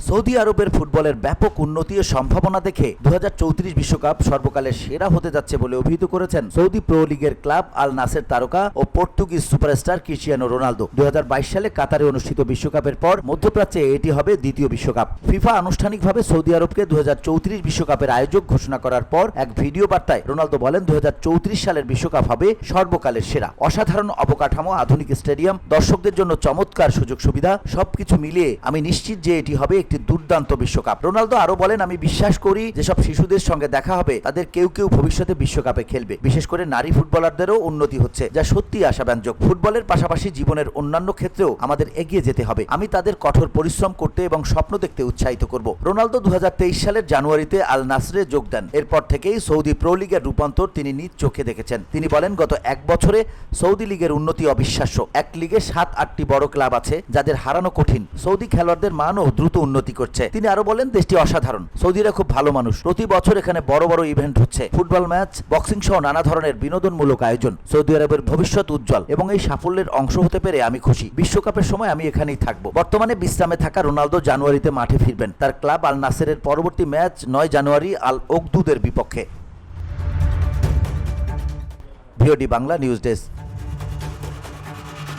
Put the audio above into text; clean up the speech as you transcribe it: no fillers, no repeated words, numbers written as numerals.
Saudi আরবের ফুটবলের ব্যাপক উন্নতি ও সম্ভাবনা দেখে 2034 বিশ্বকাপ সর্বকালের সেরা হতে যাচ্ছে বলে অভিহিত করেছেন সৌদি প্রো লিগের ক্লাব আল নাসের তারকা ও পর্তুগিজ সুপারস্টার ক্রিস্টিয়ানো রোনালদো। 2022 সালে কাতারে অনুষ্ঠিত বিশ্বকাপের পর মধ্যপ্রাচ্যে এটি হবে দ্বিতীয় বিশ্বকাপ। ফিফা আনুষ্ঠানিকভাবে সৌদি আরবকে 2034 বিশ্বকাপের আয়োজক ঘোষণা করার পর এক ভিডিও বার্তায় রোনালদো বলেন, 2034 সালের বিশ্বকাপ হবে সর্বকালের সেরা। অসাধারণ অবকাঠামো, আধুনিক স্টেডিয়াম, দর্শকদের জন্য চমৎকার সুযোগ সুবিধা, সবকিছু মিলিয়ে আমি নিশ্চিত যে এটি হবে একটি দুর্দান্ত বিশ্বকাপ। রোনালদো আরো বলেন, আমি বিশ্বাস করি যেসব শিশুদের সঙ্গে দেখা হবে তাদের কেউ কেউ ভবিষ্যতে বিশ্বকাপে খেলবে। বিশেষ করে নারী ফুটবলারদেরও উন্নতি হচ্ছে, যা সত্যি আশাব্যঞ্জক। ফুটবলের পাশাপাশি জীবনের অন্যান্য ক্ষেত্রেও আমাদের এগিয়ে যেতে হবে। আমি তাদের কঠোর পরিশ্রম করতে এবং স্বপ্ন দেখতে উৎসাহিত করব। রোনালদো 2023 সালের জানুয়ারিতে আল নাসরে যোগ দেন। এরপর থেকেই সৌদি প্রো লিগের রূপান্তর তিনি নিজ চোখে দেখেছেন। তিনি বলেন, গত এক বছরে সৌদি লিগের উন্নতি অবিশ্বাস্য। এক লিগে 7-8টি বড় ক্লাব আছে যাদের হারানো কঠিন। সৌদি খেলোয়াড়দের মানও দ্রুত উন্নতি করছে। তিনি আরো বলেন, দেশটি অসাধারণ। সৌদিরা খুব ভালো মানুষ। প্রতি বছর এখানে বড় বড় ইভেন্ট হচ্ছে, ফুটবল ম্যাচ, বক্সিং সহ নানা ধরনের বিনোদনমূলক আয়োজন। সৌদি আরবের ভবিষ্যৎ উজ্জ্বল এবং এই সাফল্যের অংশ হতে পেরে আমি খুশি। বিশ্বকাপের সময় আমি এখানেই থাকবো। বর্তমানে বিশ্রামে থাকা রোনালদো জানুয়ারিতে মাঠে ফিরবেন। তার ক্লাব আল নাসেরের পরবর্তী ম্যাচ 9 জানুয়ারি আল ওকদুদের বিপক্ষে। VOD Bangla news desk.